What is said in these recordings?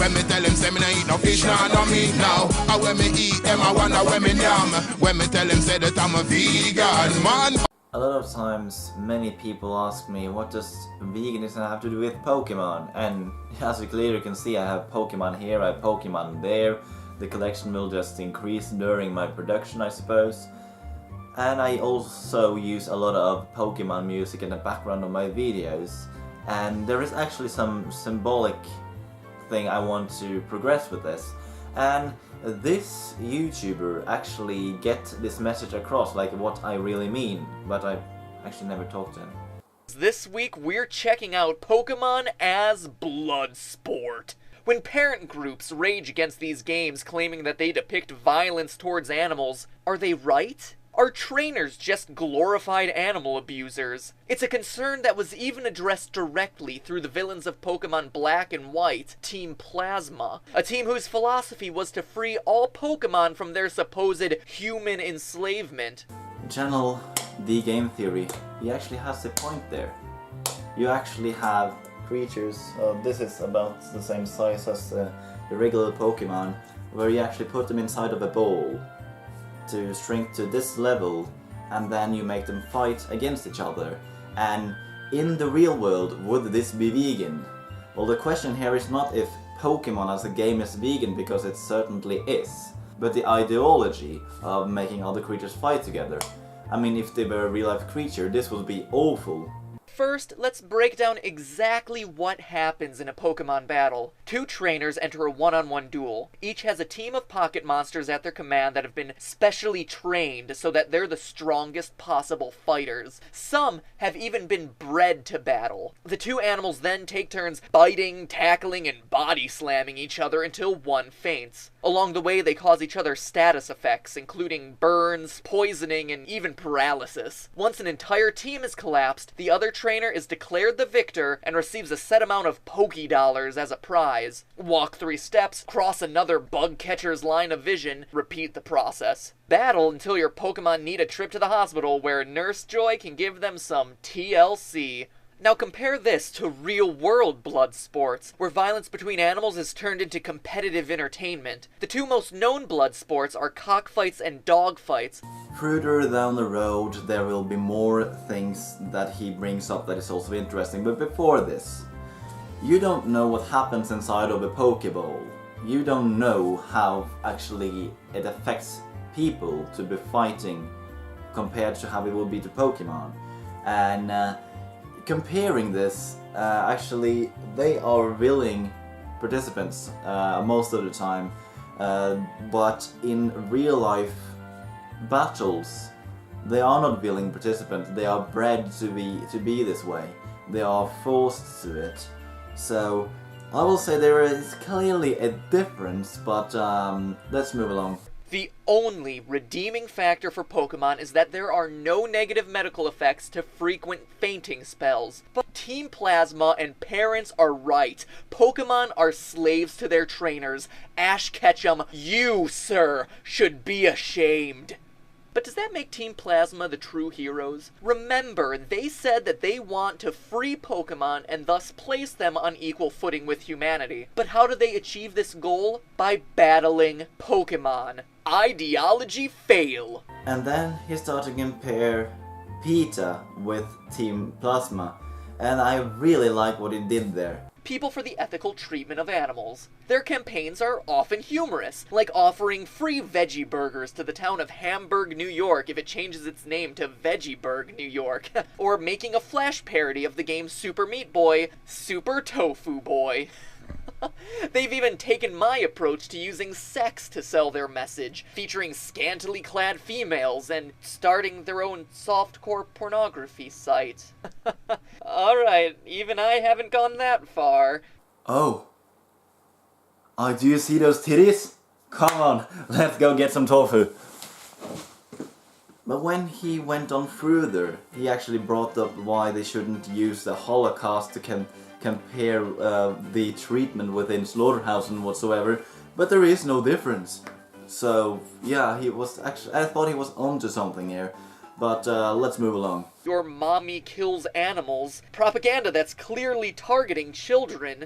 When me tell him say me no eat no fish, no meat now. And when me eat them, I wonder when me yam. When me tell him say that I'm a vegan, man. A lot of times, many people ask me, what does veganism have to do with Pokemon? And as you clearly can see, I have Pokemon here, I have Pokemon there. The collection will just increase during my production, I suppose. And I also use a lot of Pokemon music in the background of my videos. And there is actually some symbolic thing I want to progress with this. And this YouTuber actually get this message across, like what I really mean, but I actually never talked to him. This week we're checking out Pokemon as blood sport. When parent groups rage against these games claiming that they depict violence towards animals, are they right? Are trainers just glorified animal abusers? It's a concern that was even addressed directly through the villains of Pokemon Black and White, Team Plasma, a team whose philosophy was to free all Pokemon from their supposed human enslavement. Channel the Game Theory, he actually has a point there. You actually have creatures, this is about the same size as the regular Pokemon, where you actually put them inside of a bowl to shrink to this level, and then you make them fight against each other. And in the real world, would this be vegan? Well, the question here is not if Pokemon as a game is vegan, because it certainly is, but the ideology of making other creatures fight together. I mean, if they were a real-life creature, this would be awful. First, let's break down exactly what happens in a Pokemon battle. Two trainers enter a one-on-one duel. Each has a team of pocket monsters at their command that have been specially trained so that they're the strongest possible fighters. Some have even been bred to battle. The two animals then take turns biting, tackling, and body slamming each other until one faints. Along the way, they cause each other status effects, including burns, poisoning, and even paralysis. Once an entire team is collapsed, the other trainer is declared the victor and receives a set amount of Poké-Dollars as a prize. Walk 3 steps, cross another bug catcher's line of vision, repeat the process. Battle until your Pokemon need a trip to the hospital where Nurse Joy can give them some TLC. Now compare this to real-world blood sports, where violence between animals is turned into competitive entertainment. The two most known blood sports are cockfights and dogfights. Further down the road, there will be more things that he brings up that is also interesting, but before this, you don't know what happens inside of a Pokeball. You don't know how actually it affects people to be fighting compared to how it will be to Pokemon. And comparing this, actually they are willing participants most of the time, but in real life battles they are not willing participants. They are bred to be this way. They are forced to it. So I will say there is clearly a difference, but let's move along. The only redeeming factor for Pokemon is that there are no negative medical effects to frequent fainting spells. But Team Plasma and parents are right. Pokemon are slaves to their trainers. Ash Ketchum, you, sir, should be ashamed. But does that make Team Plasma the true heroes? Remember, they said that they want to free Pokemon and thus place them on equal footing with humanity. But how do they achieve this goal? By battling Pokemon. Ideology fail. And then he started to compare PETA with Team Plasma, and I really like what he did there. People for the ethical treatment of animals. Their campaigns are often humorous, like offering free veggie burgers to the town of Hamburg, New York if it changes its name to Veggieburg, New York, or making a Flash parody of the game Super Meat Boy, Super Tofu Boy. They've even taken my approach to using sex to sell their message, featuring scantily clad females and starting their own softcore pornography site. Alright, even I haven't gone that far. Oh, do you see those titties? Come on, let's go get some tofu. But when he went on further, he actually brought up why they shouldn't use the Holocaust to compare the treatment within slaughterhouse and whatsoever, but there is no difference. So yeah, he was actually, I thought he was onto something here, but let's move along. Your mommy kills animals, propaganda that's clearly targeting children.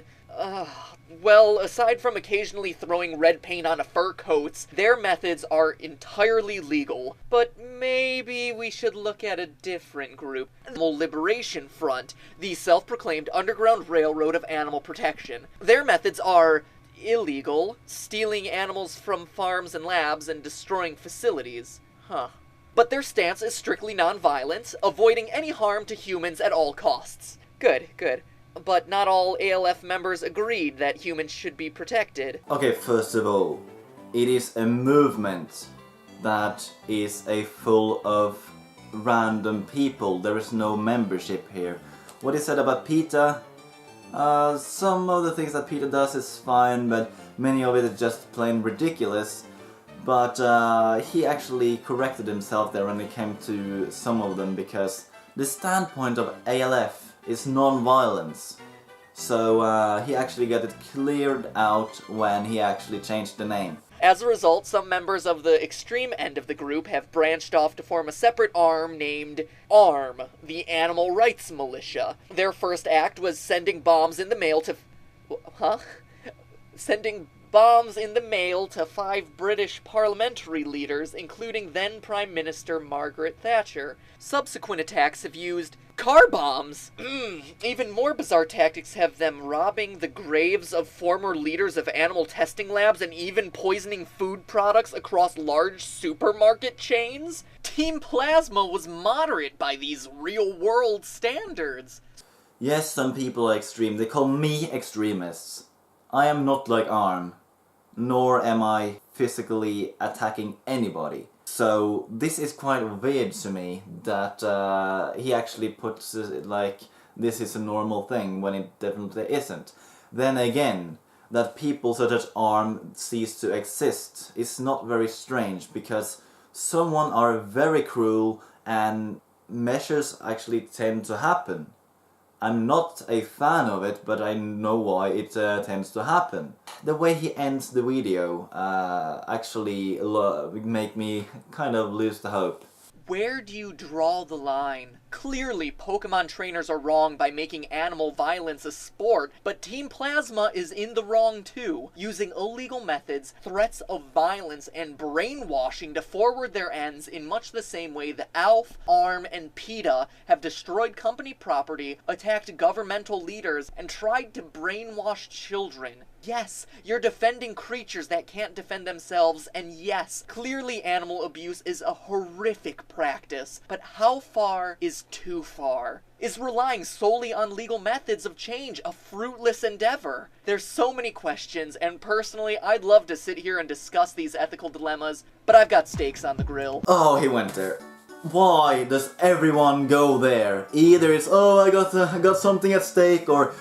Well, aside from occasionally throwing red paint on fur coats, their methods are entirely legal. But maybe we should look at a different group. The Animal Liberation Front, the self-proclaimed Underground Railroad of Animal Protection. Their methods are illegal, stealing animals from farms and labs and destroying facilities. But their stance is strictly non-violent, avoiding any harm to humans at all costs. Good. But not all ALF members agreed that humans should be protected. Okay, first of all, it is a movement that is full of random people. There is no membership here. What is said about PETA? Some of the things that PETA does is fine, but many of it is just plain ridiculous. But he actually corrected himself there when it came to some of them, because the standpoint of ALF is non-violence. So he actually got it cleared out when he actually changed the name. As a result, some members of the extreme end of the group have branched off to form a separate arm named ARM, the Animal Rights Militia. Their first act was sending bombs in the mail to... Sending bombs in the mail to 5 British parliamentary leaders, including then Prime Minister Margaret Thatcher. Subsequent attacks have used car bombs! Even more bizarre tactics have them robbing the graves of former leaders of animal testing labs and even poisoning food products across large supermarket chains? Team Plasma was moderate by these real-world standards. Yes, some people are extreme. They call me extremists. I am not like ARM, nor am I physically attacking anybody. So this is quite weird to me that he actually puts it like this is a normal thing when it definitely isn't. Then again, that people such as ARM cease to exist is not very strange, because someone are very cruel and measures actually tend to happen. I'm not a fan of it, but I know why it tends to happen. The way he ends the video actually make me kind of lose the hope. Where do you draw the line? Clearly, Pokemon trainers are wrong by making animal violence a sport, but Team Plasma is in the wrong too, using illegal methods, threats of violence, and brainwashing to forward their ends in much the same way that ALF, ARM, and PETA have destroyed company property, attacked governmental leaders, and tried to brainwash children. Yes, you're defending creatures that can't defend themselves, and yes, clearly animal abuse is a horrific practice, but how far is too far? Is relying solely on legal methods of change a fruitless endeavor? There's so many questions, and personally, I'd love to sit here and discuss these ethical dilemmas, but I've got steaks on the grill. Oh, he went there. Why does everyone go there? Either it's, oh, I got something at stake, or,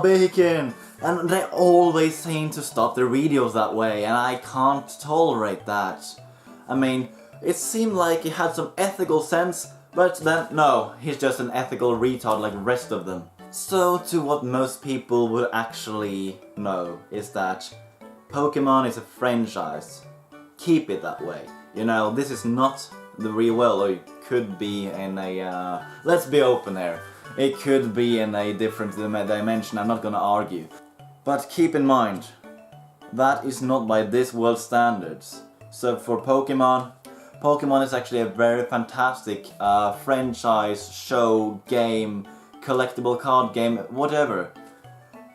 bacon. And they always seem to stop their videos that way, and I can't tolerate that. I mean, it seemed like he had some ethical sense, but then, no, he's just an ethical retard like the rest of them. So, to what most people would actually know is that Pokemon is a franchise. Keep it that way. You know, this is not the real world, or it could be in a, let's be open here. It could be in a different dimension, I'm not gonna argue. But keep in mind, that is not by this world standards. So for Pokemon is actually a very fantastic franchise, show, game, collectible card game, whatever.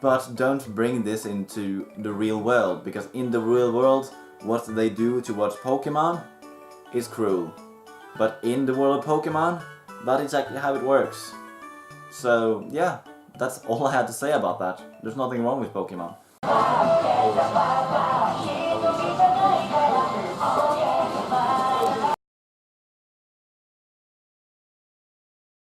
But don't bring this into the real world, because in the real world, what they do towards Pokemon is cruel. But in the world of Pokemon, that is actually how it works. So yeah, that's all I had to say about that. There's nothing wrong with Pokemon.